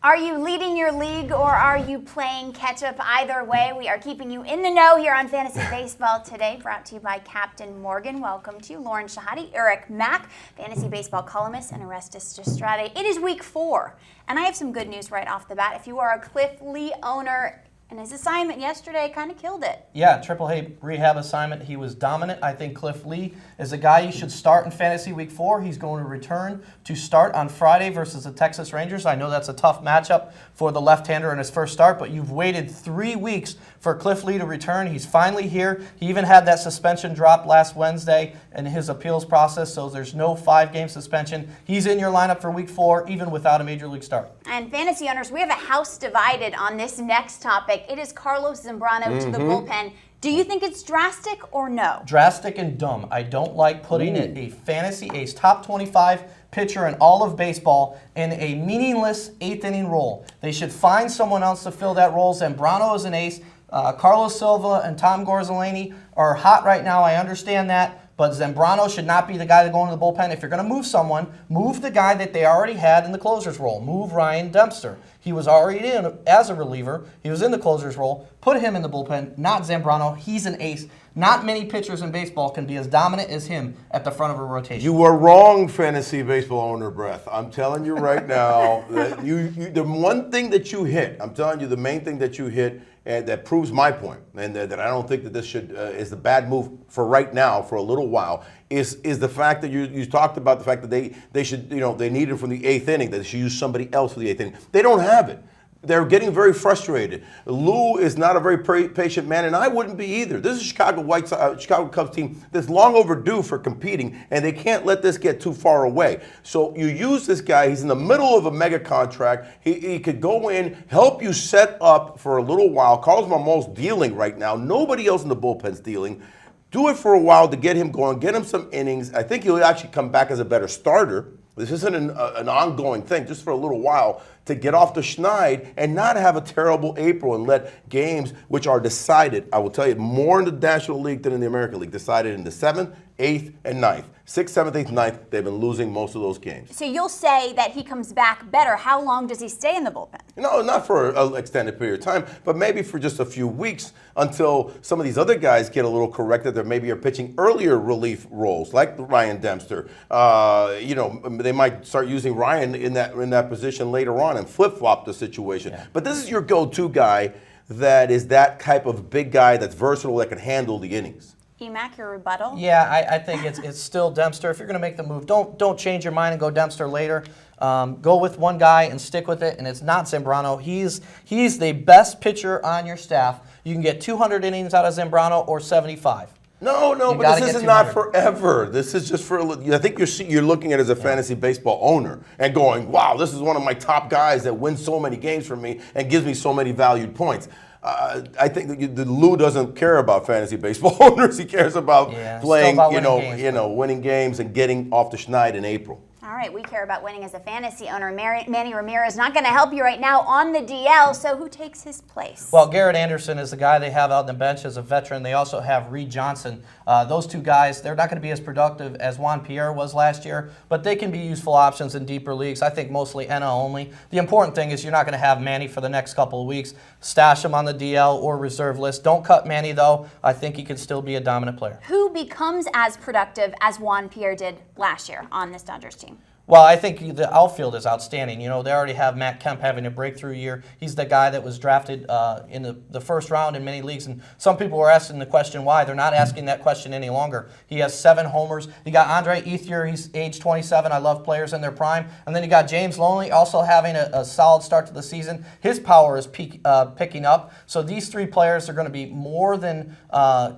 Are you leading your league or are you playing catch up? Either way, we are keeping you in the know here on Fantasy Baseball today, brought to you by Captain Morgan. Welcome to Lauren Shehadi, Eric Mack, Fantasy Baseball columnist, and Orestes Destrade. It is week 4, and I have some good news right off the bat. If you are a Cliff Lee owner, and his assignment yesterday kind of killed it. Yeah, Triple A rehab assignment. He was dominant. I think Cliff Lee is a guy you should start in Fantasy Week 4. He's going to return to start on Friday versus the Texas Rangers. I know that's a tough matchup for the left-hander in his first start, but you've waited 3 weeks for Cliff Lee to return. He's finally here. He even had that suspension dropped last Wednesday in his appeals process, so there's no 5-game suspension. He's in your lineup for Week 4, even without a Major League start. And fantasy owners, we have a house divided on this next topic. It is Carlos Zambrano to the bullpen. Do you think it's drastic or no? Drastic and dumb. I don't like putting a fantasy ace, top 25 pitcher in all of baseball in a meaningless 8th inning role. They should find someone else to fill that role. Zambrano is an ace. Carlos Silva and Tom Gorzolini are hot right now. I understand that. But Zambrano should not be the guy to go into the bullpen. If you're going to move someone, move the guy that they already had in the closer's role. Move Ryan Dempster. He was already in as a reliever. He was in the closer's role. Put him in the bullpen, not Zambrano. He's an ace. Not many pitchers in baseball can be as dominant as him at the front of a rotation. You were wrong, fantasy baseball owner Breath. I'm telling you right now that the one thing that you hit, I'm telling you the main thing that you hit, and that proves my point, and that I don't think that this should is the bad move for right now, for a little while, is the fact that you talked about the fact that they should, they need him from the 8th inning, that they should use somebody else for the 8th inning. They don't have it. They're getting very frustrated. Lou is not a very patient man, and I wouldn't be either. This is a Chicago Cubs team that's long overdue for competing, and they can't let this get too far away. So you use this guy. He's in the middle of a mega contract. He could go in, help you set up for a little while. Carlos Marmol's dealing right now. Nobody else in the bullpen's dealing. Do it for a while to get him going, get him some innings. I think he'll actually come back as a better starter. This isn't an ongoing thing, just for a little while, to get off the schneid and not have a terrible April and let games which are decided, I will tell you, more in the National League than in the American League, decided in the 7th, 8th, and 9th. 6th, 7th, 8th, 9th, they've been losing most of those games. So you'll say that he comes back better. How long does he stay in the bullpen? No, not for an extended period of time, but maybe for just a few weeks until some of these other guys get a little corrected. That maybe are pitching earlier relief roles, like Ryan Dempster. They might start using Ryan in that position later on and flip-flop the situation. Yeah. But this is your go-to guy that is that type of big guy that's versatile, that can handle the innings. Mack, your rebuttal? Yeah, I think it's still Dempster. If you're going to make the move, don't change your mind and go Dempster later. Go with one guy and stick with it, and it's not Zambrano. He's the best pitcher on your staff. You can get 200 innings out of Zambrano or 75. No, but this is not forever. This is just for, I think you're looking at it as a fantasy baseball owner and going, wow, this is one of my top guys that wins so many games for me and gives me so many valued points. I think that Lou doesn't care about fantasy baseball owners. He cares about playing, winning games and getting off the schneid in April. All right, we care about winning as a fantasy owner. Manny Ramirez is not going to help you right now on the DL, so who takes his place? Well, Garrett Anderson is the guy they have out on the bench as a veteran. They also have Reed Johnson. Those two guys, they're not going to be as productive as Juan Pierre was last year, but they can be useful options in deeper leagues. I think mostly NL only. The important thing is you're not going to have Manny for the next couple of weeks. Stash him on the DL or reserve list. Don't cut Manny, though. I think he can still be a dominant player. Who becomes as productive as Juan Pierre did last year on this Dodgers team? Well, I think the outfield is outstanding. They already have Matt Kemp having a breakthrough year. He's the guy that was drafted in the first round in many leagues, and some people were asking the question why. They're not asking that question any longer. He has 7 homers. You got Andre Ethier. He's age 27. I love players in their prime. And then you got James Loney also having a solid start to the season. His power is picking up. So these 3 players are going to be more than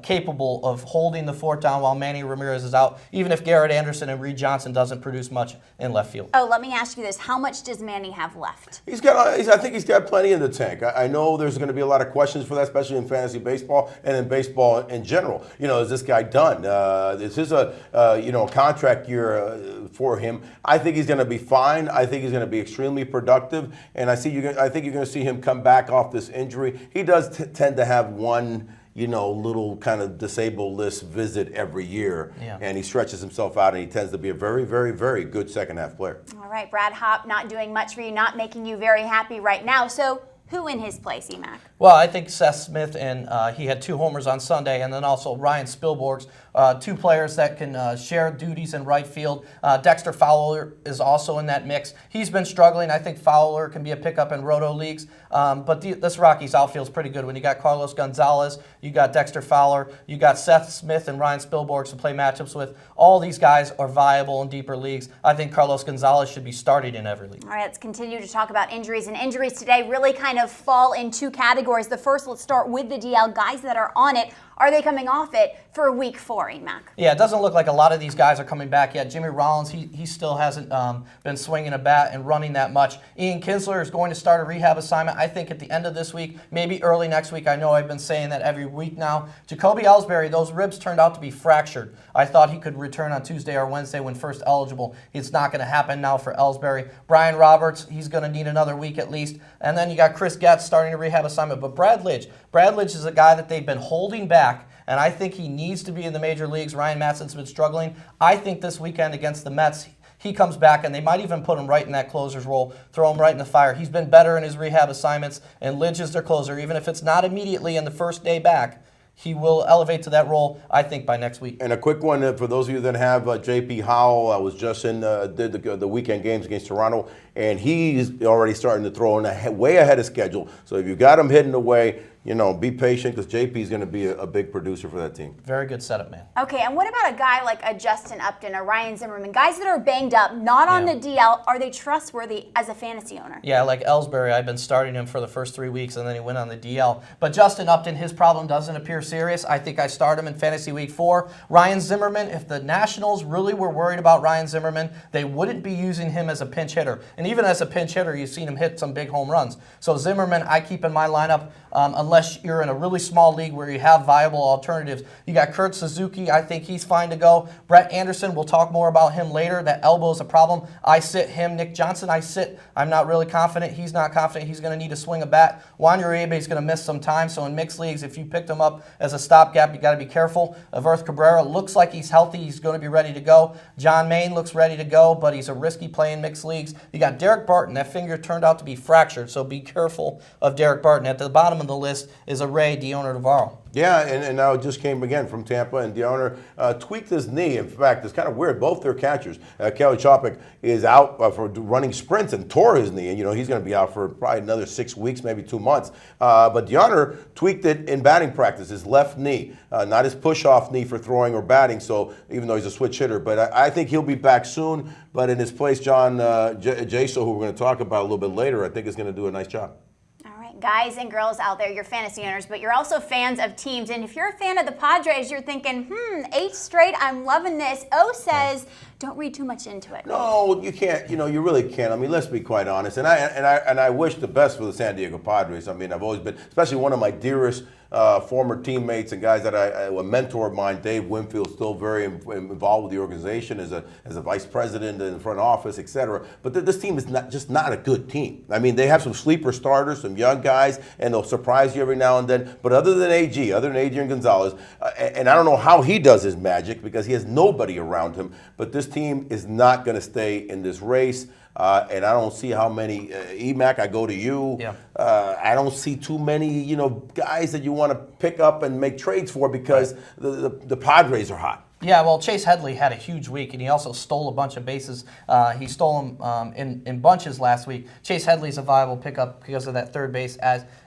capable of holding the fort down while Manny Ramirez is out, even if Garrett Anderson and Reed Johnson doesn't produce much in left field. Oh, let me ask you this. How much does Manny have left? I think he's got plenty in the tank. I know there's going to be a lot of questions for that, especially in fantasy baseball and in baseball in general. Is this guy done? This is a contract year for him. I think he's going to be fine. I think he's going to be extremely productive, and I think you're going to see him come back off this injury. He does tend to have one little kind of disabled list visit every year. Yeah. And he stretches himself out, and he tends to be a very, very, very good second half player. All right, Brad Hopp not doing much for you, not making you very happy right now. So who in his place, Mack? Well, I think Seth Smith, and he had 2 homers on Sunday, and then also Ryan Spilborghs, 2 players that can share duties in right field. Dexter Fowler is also in that mix. He's been struggling. I think Fowler can be a pickup in roto leagues, but this Rockies outfield's pretty good. When you got Carlos Gonzalez, you got Dexter Fowler, you got Seth Smith and Ryan Spilborghs to play matchups with. All these guys are viable in deeper leagues. I think Carlos Gonzalez should be started in every league. All right, let's continue to talk about injuries. And injuries today really kind of fall in 2 categories. The first, let's start with the DL. Guys that are on it, are they coming off it for week 4, Mack? Yeah, it doesn't look like a lot of these guys are coming back yet. Jimmy Rollins, he still hasn't been swinging a bat and running that much. Ian Kinsler is going to start a rehab assignment, I think, at the end of this week, maybe early next week. I know I've been saying that every week now. Jacoby Ellsbury, those ribs turned out to be fractured. I thought he could return on Tuesday or Wednesday when first eligible. It's not going to happen now for Ellsbury. Brian Roberts, he's going to need another week at least. And then you got Chris Getz starting a rehab assignment. But Brad Lidge is a guy that they've been holding back, and I think he needs to be in the major leagues. Ryan Matson's been struggling. I think this weekend against the Mets, he comes back, and they might even put him right in that closer's role, throw him right in the fire. He's been better in his rehab assignments, and Lidge is their closer. Even if it's not immediately in the first day back, he will elevate to that role, I think, by next week. And a quick one for those of you that have J.P. Howell. I was just did the weekend games against Toronto, and he's already starting to throw in way ahead of schedule. So if you got him hitting away, be patient, because JP is going to be a big producer for that team. Very good setup, man. Okay, and what about a guy like a Justin Upton, a Ryan Zimmerman, guys that are banged up, not on the DL? Are they trustworthy as a fantasy owner? Yeah, like Ellsbury, I've been starting him for the first 3 weeks, and then he went on the DL. But Justin Upton, his problem doesn't appear serious. I think I start him in fantasy week 4. Ryan Zimmerman, if the Nationals really were worried about Ryan Zimmerman, they wouldn't be using him as a pinch hitter. And even as a pinch hitter, you've seen him hit some big home runs. So Zimmerman, I keep in my lineup unless you're in a really small league where you have viable alternatives. You got Kurt Suzuki. I think he's fine to go. Brett Anderson, we'll talk more about him later. That elbow is a problem. I sit him. Nick Johnson, I sit. I'm not really confident. He's not confident. He's going to need to swing a bat. Juan Uribe is going to miss some time. So in mixed leagues, if you picked him up as a stopgap, you got to be careful. Averth Cabrera looks like he's healthy. He's going to be ready to go. John Maine looks ready to go, but he's a risky play in mixed leagues. You got Derek Barton. That finger turned out to be fractured, so be careful of Derek Barton. At the bottom of the list is Ray Deoner Navarro. Yeah, and now it just came again from Tampa, and Deoner tweaked his knee. In fact, it's kind of weird. Both their catchers, Kelly Chopik, is out for running sprints and tore his knee, and he's going to be out for probably another 6 weeks, maybe 2 months. But Deoner tweaked it in batting practice, his left knee, not his push-off knee for throwing or batting. So even though he's a switch hitter, but I think he'll be back soon. But in his place, John Jaso, who we're going to talk about a little bit later, I think is going to do a nice job. Guys and girls out there, you're fantasy owners, but you're also fans of teams. And if you're a fan of the Padres, you're thinking, 8 straight, I'm loving this. O says, don't read too much into it. No, you can't. You really can't. I mean, let's be quite honest. And I wish the best for the San Diego Padres. I mean, I've always been, especially one of my dearest former teammates and guys that a mentor of mine, Dave Winfield, still very involved with the organization as a vice president in the front office, etc. But this team is just not a good team. I mean, they have some sleeper starters, some young guys, and they'll surprise you every now and then. But other than Adrian Gonzalez, and I don't know how he does his magic because he has nobody around him, but this team is not going to stay in this race. And I don't see how many, Mack, I go to you. Yeah. I don't see too many, guys that you want to pick up and make trades for because the Padres are hot. Yeah, well, Chase Headley had a huge week, and he also stole a bunch of bases. He stole them in bunches last week. Chase Headley's a viable pickup because of that third base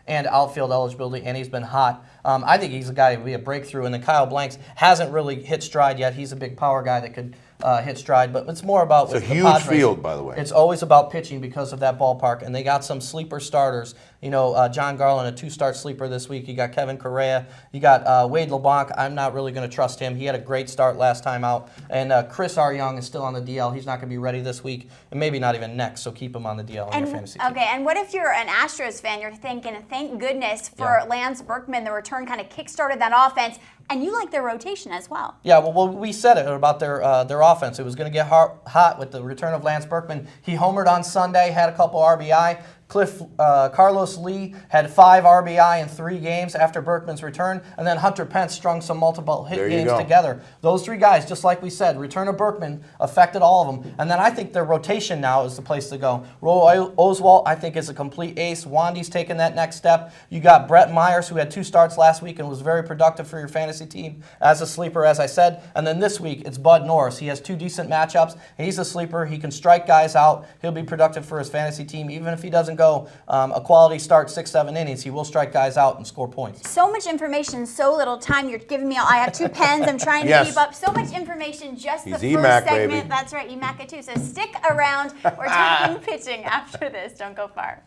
and outfield eligibility, and he's been hot. I think he's a guy who would be a breakthrough, and then Kyle Blanks hasn't really hit stride yet. He's a big power guy that could hit stride, but it's more about it's a huge Padres, field, by the way. It's always about pitching because of that ballpark, and they got some sleeper starters. John Garland, a 2-start sleeper this week. You got Kevin Correa. You got Wade LeBlanc. I'm not really going to trust him. He had a great start last time out, and Chris R. Young is still on the DL. He's not going to be ready this week, and maybe not even next. So keep him on the DL in your fantasy team. Okay, and what if you're an Astros fan? You're thinking, thank goodness for Lance Berkman. The return kind of kickstarted that offense. And you like their rotation as well. Yeah, well, we said it about their offense. It was going to get hot with the return of Lance Berkman. He homered on Sunday, had a couple RBI. Carlos Lee had 5 RBI in 3 games after Berkman's return, and then Hunter Pence strung some multiple hit games together. Those 3 guys, just like we said, return of Berkman affected all of them. And then I think their rotation now is the place to go. Roy Oswalt, I think, is a complete ace. Wandy's taking that next step. You got Brett Myers, who had 2 starts last week and was very productive for your fantasy team as a sleeper, as I said. And then this week, it's Bud Norris. He has 2 decent matchups. He's a sleeper. He can strike guys out. He'll be productive for his fantasy team. Even if he doesn't go a quality start 6-7 innings, he will strike guys out and score points. So much information, so little time. You're giving me I have 2 pens. I'm trying to keep up. So much information, just the first segment. Baby. That's right, Mack too. So stick around. We're talking pitching after this. Don't go far.